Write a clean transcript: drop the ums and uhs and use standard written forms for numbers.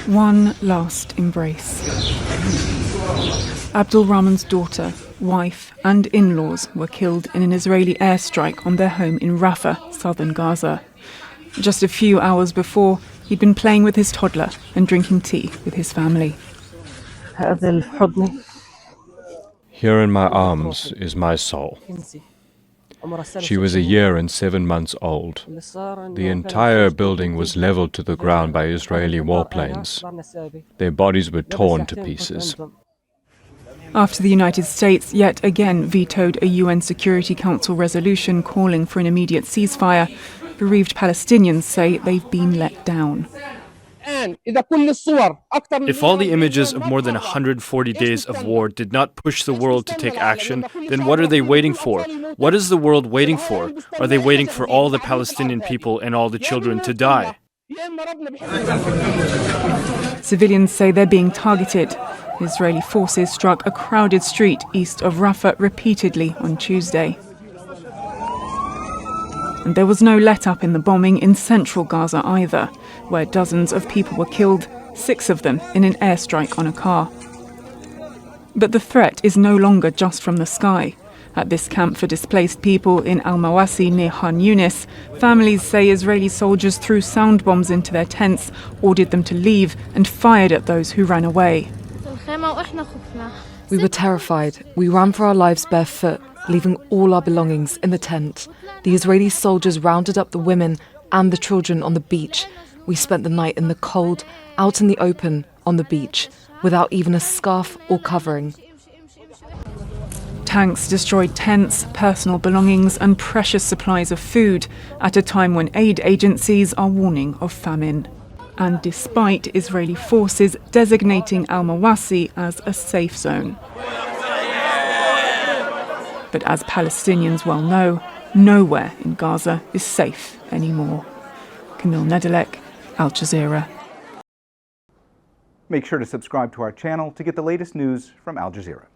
One last embrace. Abdul Rahman's daughter, wife and in-laws were killed in an Israeli airstrike on their home in Rafah, southern Gaza. Just a few hours before, he'd been playing with his toddler and drinking tea with his family. Here in my arms is my soul. She was 1 year and 7 months old. The entire building was leveled to the ground by Israeli warplanes. Their bodies were torn to pieces. After the United States yet again vetoed a UN Security Council resolution calling for an immediate ceasefire, bereaved Palestinians say they've been let down. If all the images of more than 140 days of war did not push the world to take action, then what are they waiting for? What is the world waiting for? Are they waiting for all the Palestinian people and all the children to die? Civilians say they're being targeted. Israeli forces struck a crowded street east of Rafah repeatedly on Tuesday. And there was no let-up in the bombing in central Gaza either, where dozens of people were killed, 6 of them in an airstrike on a car. But the threat is no longer just from the sky. At this camp for displaced people in Al-Mawasi near Khan Yunis, families say Israeli soldiers threw sound bombs into their tents, ordered them to leave, and fired at those who ran away. We were terrified. We ran for our lives barefoot, leaving all our belongings in the tent. The Israeli soldiers rounded up the women and the children on the beach. We spent the night in the cold, out in the open, on the beach, without even a scarf or covering. Tanks destroyed tents, personal belongings and precious supplies of food at a time when aid agencies are warning of famine. And despite Israeli forces designating Al-Mawasi as a safe zone. But as Palestinians well know, nowhere in Gaza is safe anymore. Camille, Nedelec, Al Jazeera. Make sure to subscribe to our channel to get the latest news from Al Jazeera.